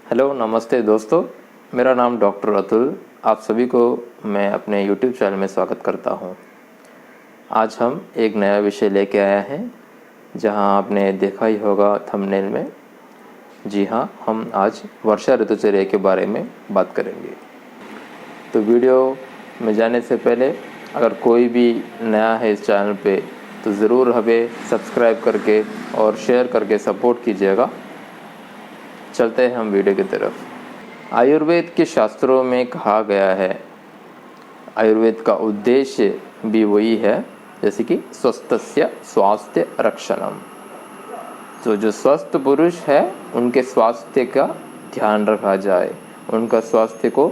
Hello नमस्ते दोस्तों, मेरा नाम डॉक्टर अतुल। आप सभी को मैं अपने यूट्यूब चैनल में स्वागत करता हूं। आज हम एक नया विषय लेके आए हैं, जहां आपने देखा ही होगा थंबनेल में। जी हां, हम आज वर्षा ऋतुचर्या के बारे में बात करेंगे। तो वीडियो में जाने से पहले अगर कोई भी नया है इस चैनल पे तो ज़रूर हमें सब्सक्राइब करके और शेयर करके सपोर्ट कीजिएगा। चलते हैं हम वीडियो की तरफ। आयुर्वेद के शास्त्रों में कहा गया है, आयुर्वेद का उद्देश्य भी वही है, जैसे कि स्वस्थस्य स्वास्थ्य रक्षणम। तो जो स्वस्थ पुरुष है उनके स्वास्थ्य का ध्यान रखा जाए, उनका स्वास्थ्य को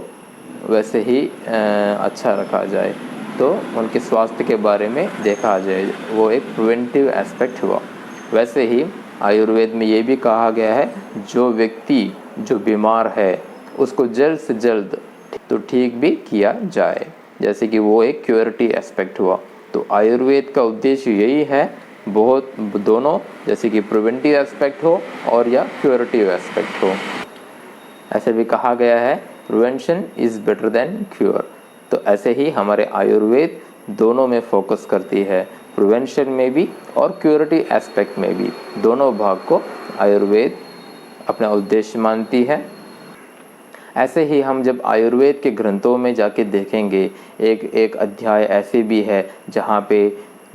वैसे ही अच्छा रखा जाए, तो उनके स्वास्थ्य के बारे में देखा जाए। वो एक प्रिवेंटिव एस्पेक्ट हुआ। वैसे ही आयुर्वेद में ये भी कहा गया है, जो व्यक्ति जो बीमार है उसको जल्द से जल्द तो ठीक भी किया जाए, जैसे कि वो एक क्योरिटी एस्पेक्ट हुआ। तो आयुर्वेद का उद्देश्य यही है, बहुत दोनों, जैसे कि प्रिवेंटिव एस्पेक्ट हो और या क्योरेटिव एस्पेक्ट हो। ऐसे भी कहा गया है, prevention is better than cure. तो ऐसे ही हमारे आयुर्वेद दोनों में फोकस करती है, प्रिवेंशन में भी और क्योरेटिव एस्पेक्ट में भी। दोनों भाग को आयुर्वेद अपना उद्देश्य मानती है। ऐसे ही हम जब आयुर्वेद के ग्रंथों में जाके देखेंगे, एक एक अध्याय ऐसे भी है जहाँ पे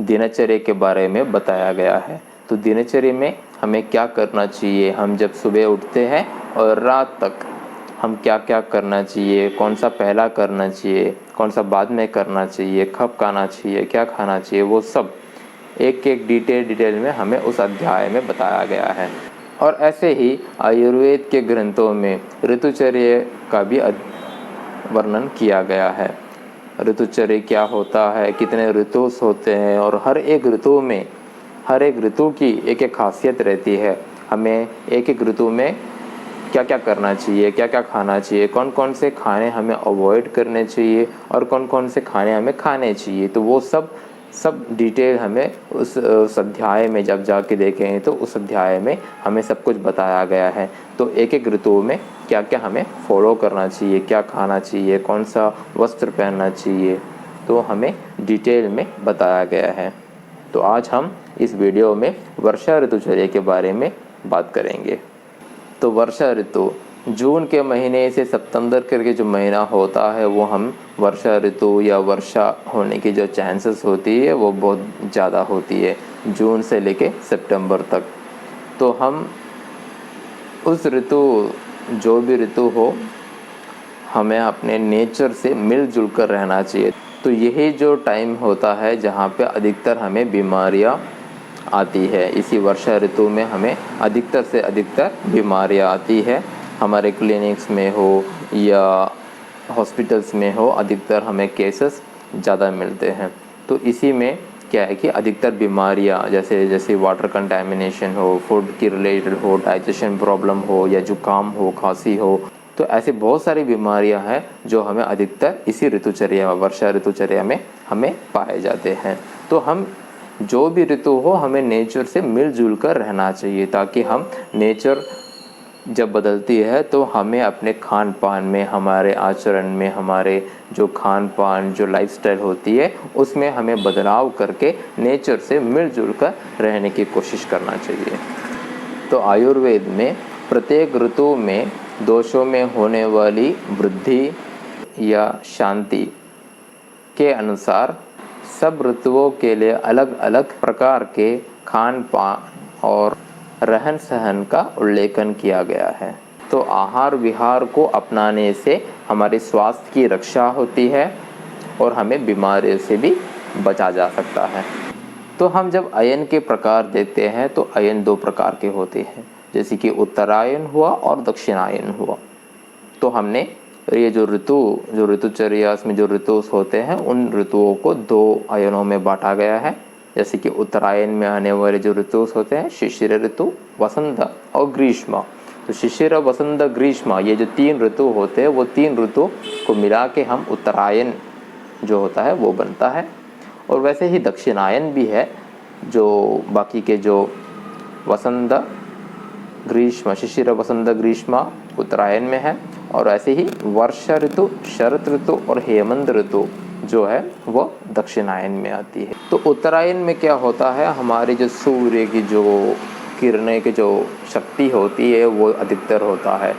दिनचर्या के बारे में बताया गया है। तो दिनचर्या में हमें क्या करना चाहिए, हम जब सुबह उठते हैं और रात तक हम क्या क्या करना चाहिए, कौन सा पहला करना चाहिए, कौन सा बाद में करना चाहिए, कब खाना चाहिए, क्या खाना चाहिए, वो सब एक एक डिटेल में हमें उस अध्याय में बताया गया है। और ऐसे ही आयुर्वेद के ग्रंथों में ऋतुचर्या का भी वर्णन किया गया है। ऋतुचर्या क्या होता है, कितने ऋतु होते हैं, और हर एक ऋतु में, हर एक ऋतु की एक एक खासियत रहती है। हमें एक एक ऋतु में क्या क्या करना चाहिए, क्या क्या खाना चाहिए, कौन कौन से खाने हमें अवॉइड करने चाहिए और कौन कौन से खाने हमें खाने चाहिए, तो वो सब डिटेल हमें उस अध्याय में जब जाके देखें तो उस अध्याय में हमें सब कुछ बताया गया है। तो एक एक ऋतु में क्या क्या हमें फॉलो करना चाहिए, क्या खाना चाहिए, कौन सा वस्त्र पहनना चाहिए, तो हमें डिटेल में बताया गया है। तो आज हम इस वीडियो में वर्षा ऋतुचर्या के बारे में बात करेंगे। तो वर्षा ऋतु जून के महीने से सितंबर करके जो महीना होता है, वो हम वर्षा ऋतु या वर्षा होने की जो चांसेस होती है वो बहुत ज़्यादा होती है, जून से लेके सितंबर तक। तो हम उस ऋतु, जो भी ऋतु हो, हमें अपने नेचर से मिलजुल कर रहना चाहिए। तो यही जो टाइम होता है जहाँ पे अधिकतर हमें बीमारियाँ आती है। इसी वर्षा ऋतु में हमें अधिकतर से अधिकतर बीमारियाँ आती है। हमारे क्लिनिक्स में हो या हॉस्पिटल्स में हो, अधिकतर हमें केसेस ज़्यादा मिलते हैं। तो इसी में क्या है कि अधिकतर बीमारियाँ, जैसे वाटर कंटेमिनेशन हो, फूड की रिलेटेड हो, डाइजेशन प्रॉब्लम हो, या जुकाम हो, खांसी हो, तो ऐसी बहुत सारी बीमारियां हैं जो हमें अधिकतर इसी ऋतुचर्या, वर्षा ऋतुचर्या में हमें पाए जाते हैं। तो हम जो भी ऋतु हो, हमें नेचर से मिलजुल कर रहना चाहिए, ताकि हम नेचर जब बदलती है तो हमें अपने खान पान में, हमारे आचरण में, हमारे जो खान पान, जो लाइफस्टाइल होती है, उसमें हमें बदलाव करके नेचर से मिलजुल कर रहने की कोशिश करना चाहिए। तो आयुर्वेद में प्रत्येक ऋतु में दोषों में होने वाली वृद्धि या शांति के अनुसार सब ऋतुओं के लिए अलग अलग प्रकार के खान पान और रहन सहन का उल्लेखन किया गया है। तो आहार विहार को अपनाने से हमारे स्वास्थ्य की रक्षा होती है और हमें बीमारियों से भी बचा जा सकता है। तो हम जब अयन के प्रकार देखते हैं तो अयन दो प्रकार के होते हैं, जैसे कि उत्तरायण हुआ और दक्षिणायन हुआ। तो हमने ये जो ऋतुचर्या में जो ऋतु होते हैं, उन ऋतुओं को दो अयनों में बांटा गया है। जैसे कि उत्तरायण में आने वाले जो ऋतु होते हैं, शिशिर ऋतु, वसंत और ग्रीष्म। तो शिशिर, वसंत, ग्रीष्म, ये जो तीन ऋतु होते हैं, वो तीन ऋतु को मिला के हम उत्तरायण जो होता है वो बनता है। और वैसे ही दक्षिणायन भी है, जो बाकी के जो वसंत, ग्रीष्म, शिशिर, वसंत, ग्रीष्म उत्तरायण में है, और ऐसे ही वर्षा ऋतु, शरत ऋतु और हेमंत ऋतु जो है वो दक्षिणायन में आती है। तो उत्तरायण में क्या होता है, हमारी जो सूर्य की जो किरणें की जो शक्ति होती है वो अधिकतर होता है,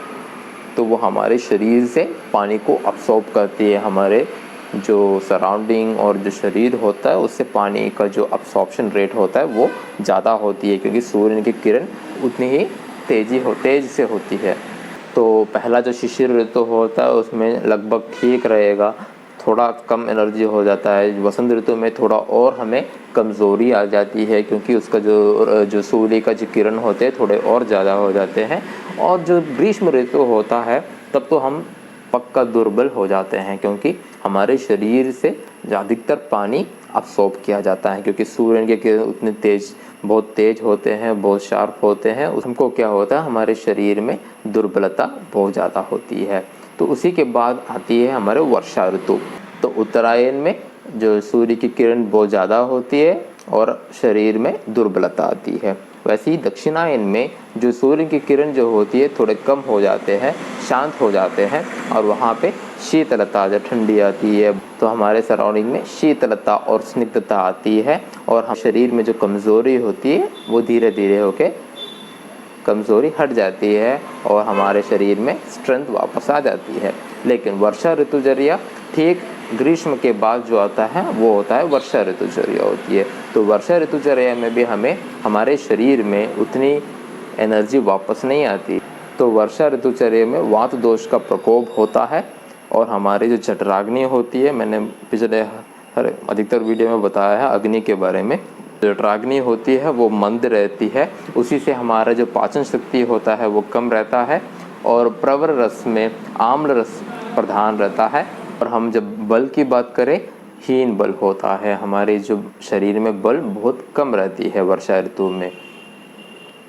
तो वो हमारे शरीर से पानी को अब्सॉर्ब करती है। हमारे जो सराउंडिंग और जो शरीर होता है उससे पानी का जो अब्सॉर्प्शन रेट होता है वो ज़्यादा होती है, क्योंकि सूर्य की किरण उतनी ही तेज से होती है। तो पहला जो शिशिर ऋतु होता है उसमें लगभग ठीक रहेगा, थोड़ा कम एनर्जी हो जाता है। वसंत ऋतु में थोड़ा और हमें कमज़ोरी आ जाती है, क्योंकि उसका जो सूर्य का जो किरण होते हैं थोड़े और ज़्यादा हो जाते हैं। और जो ग्रीष्म ऋतु होता है तब तो हम पक्का दुर्बल हो जाते हैं, क्योंकि हमारे शरीर से अधिकतर पानी अब्सॉर्ब किया जाता है, क्योंकि सूर्य के किरण उतने बहुत तेज होते हैं, बहुत शार्प होते हैं। हमको क्या होता है, हमारे शरीर में दुर्बलता बहुत ज़्यादा होती है। तो उसी के बाद आती है हमारे वर्षा ऋतु। तो उत्तरायण में जो सूर्य की किरण बहुत ज़्यादा होती है और शरीर में दुर्बलता आती है। वैसे ही दक्षिणायन में जो सूर्य की किरण जो होती है थोड़े कम हो जाते हैं, शांत हो जाते हैं, और वहाँ पे शीतलता जब ठंडी आती है तो हमारे सराउंडिंग में शीतलता और स्निग्धता आती है, और हम शरीर में जो कमज़ोरी होती है वो धीरे धीरे होके कमज़ोरी हट जाती है और हमारे शरीर में स्ट्रेंथ वापस आ जाती है। लेकिन वर्षा ऋतुचर्या ठीक ग्रीष्म के बाद जो आता है वो होता है वर्षा ऋतुचर्या होती है। तो वर्षा ऋतुचर्या में भी हमें हमारे शरीर में उतनी एनर्जी वापस नहीं आती। तो वर्षा ऋतुचर्या में वात दोष का प्रकोप होता है, और हमारी जो जठराग्नि होती है, मैंने पिछले अधिकतर वीडियो में बताया है अग्नि के बारे में, जठराग्नि होती है वो मंद रहती है, उसी से हमारा जो पाचन शक्ति होता है वो कम रहता है, और प्रवर रस में आम्ल रस प्रधान रहता है। और हम जब बल की बात करें, हीन बल होता है, हमारे जो शरीर में बल बहुत कम रहती है वर्षा ऋतु में।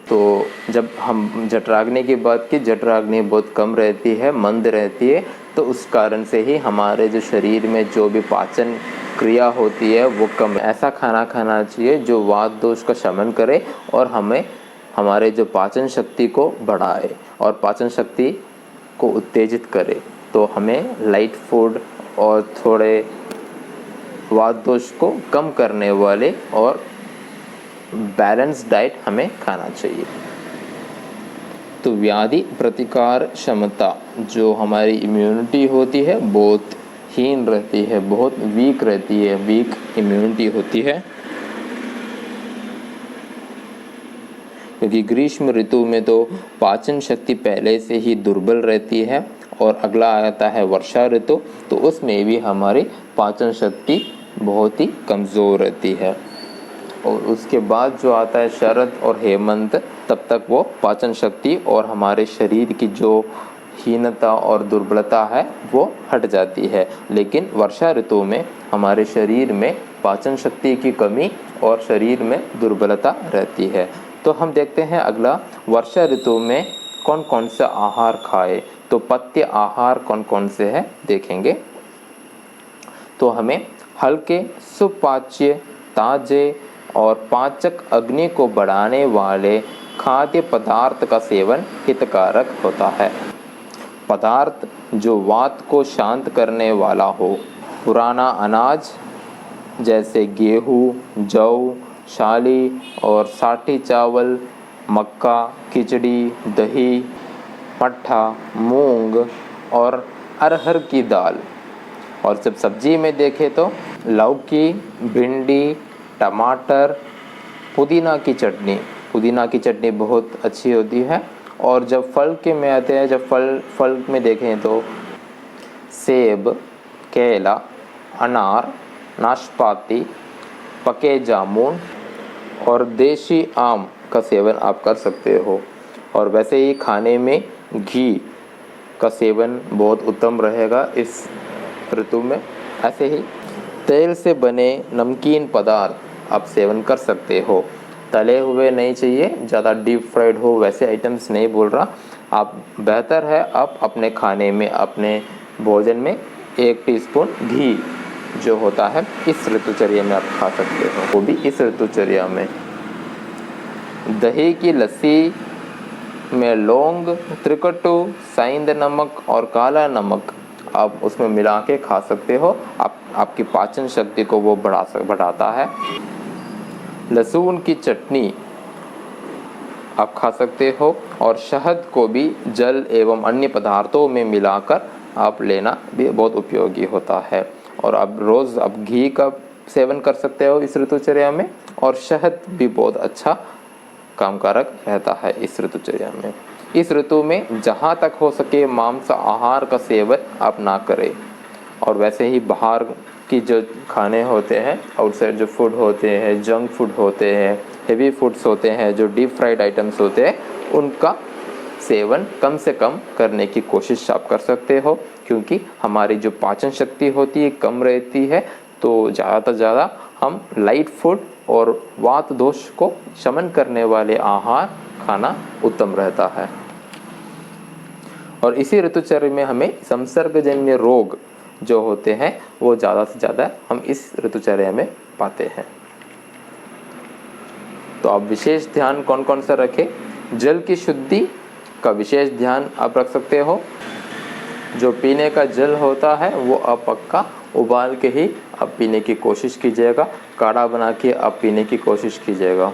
तो जब हम जठराग्नि की बात की, जठराग्नि बहुत कम रहती है, मंद रहती है, तो उस कारण से ही हमारे जो शरीर में जो भी पाचन क्रिया होती है वो कम। ऐसा खाना खाना चाहिए जो वात दोष का शमन करे और हमें हमारे जो पाचन शक्ति को बढ़ाए और पाचन शक्ति को उत्तेजित करे। तो हमें लाइट फूड और थोड़े वात दोष को कम करने वाले और बैलेंस डाइट हमें खाना चाहिए। तो व्याधि प्रतिकार क्षमता जो हमारी इम्यूनिटी होती है बहुत हीन रहती है, बहुत वीक रहती है, वीक इम्यूनिटी होती है, क्योंकि ग्रीष्म ऋतु में तो पाचन शक्ति पहले से ही दुर्बल रहती है। और अगला आता है वर्षा ऋतु, तो उसमें भी हमारी पाचन शक्ति बहुत ही कमज़ोर रहती है। और उसके बाद जो आता है शरद और हेमंत, तब तक वो पाचन शक्ति और हमारे शरीर की जो हीनता और दुर्बलता है वो हट जाती है। लेकिन वर्षा ऋतु में हमारे शरीर में पाचन शक्ति की कमी और शरीर में दुर्बलता रहती है। तो हम देखते हैं अगला, वर्षा ऋतु में कौन कौन सा आहार खाए। तो पथ्य आहार कौन कौन से हैं देखेंगे। तो हमें हल्के, सुपाच्य, ताजे और पाचक अग्नि को बढ़ाने वाले खाद्य पदार्थ का सेवन हितकारक होता है। पदार्थ जो वात को शांत करने वाला हो। पुराना अनाज जैसे गेहूँ, जौ, शाली और साठी चावल, मक्का, खिचड़ी, दही, मट्ठा, मूंग और अरहर की दाल। और जब सब्जी में देखें तो लौकी, भिंडी, टमाटर, पुदीना की चटनी बहुत अच्छी होती है। और जब फल के में आते हैं, जब फल में देखें तो सेब, केला, अनार, नाशपाती, पके जामुन और देशी आम का सेवन आप कर सकते हो। और वैसे ही खाने में घी का सेवन बहुत उत्तम रहेगा इस ऋतु में। ऐसे ही तेल से बने नमकीन पदार्थ आप सेवन कर सकते हो। तले हुए नहीं चाहिए, ज़्यादा डीप फ्राइड हो वैसे आइटम्स नहीं बोल रहा। आप बेहतर है आप अपने खाने में, अपने भोजन में 1 टीस्पून घी जो होता है इस ऋतुचर्या में आप खा सकते हो, वो भी इस ऋतुचर्या में। दही की लस्सी में लौंग, त्रिकट्टू, साइंद नमक और काला नमक आप उसमें मिला के खा सकते हो। आपकी पाचन शक्ति को वो बढ़ाता है। लहसुन की चटनी आप खा सकते हो और शहद को भी जल एवं अन्य पदार्थों में मिलाकर आप लेना भी बहुत उपयोगी होता है। और आप रोज़ आप घी का सेवन कर सकते हो इस ऋतुचर्या में, और शहद भी बहुत अच्छा कामकारक रहता है इस ऋतुचर्या में। इस ऋतु में जहाँ तक हो सके मांस आहार का सेवन आप ना करें, और वैसे ही बाहर की जो खाने होते हैं, आउटसाइड जो फूड होते हैं, जंक फूड होते हैं, हेवी फूड्स होते हैं, जो डीप फ्राइड आइटम्स होते हैं, उनका सेवन कम से कम करने की कोशिश आप कर सकते हो, क्योंकि हमारी जो पाचन शक्ति होती है कम रहती है। तो ज़्यादा से ज़्यादा हम लाइट फूड और वात दोष को शमन करने वाले आहार खाना उत्तम रहता है। और इसी ऋतुचर्या में हमें संसर्गजन्य रोग जो होते हैं वो ज़्यादा से ज़्यादा हम इस ऋतुचर्या में पाते हैं। तो आप विशेष ध्यान कौन कौन सा रखें? जल की शुद्धि का विशेष ध्यान आप रख सकते हो। जो पीने का जल होता है वो आप पक्का उबाल के ही आप पीने की कोशिश कीजिएगा, काढ़ा बना के आप पीने की कोशिश कीजिएगा।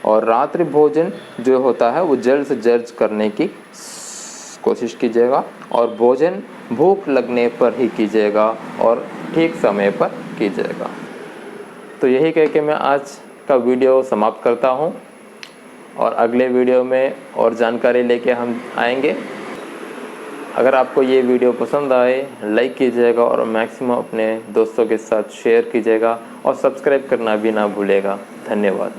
और रात्रि भोजन जो होता है वो जल्द से जल्द करने की कोशिश कीजिएगा, और भोजन भूख लगने पर ही कीजिएगा और ठीक समय पर कीजिएगा। तो यही कह के मैं आज का वीडियो समाप्त करता हूँ, और अगले वीडियो में और जानकारी लेके हम आएंगे। अगर आपको ये वीडियो पसंद आए लाइक कीजिएगा और मैक्सिमम अपने दोस्तों के साथ शेयर कीजिएगा, और सब्सक्राइब करना भी ना भूलेगा। धन्यवाद।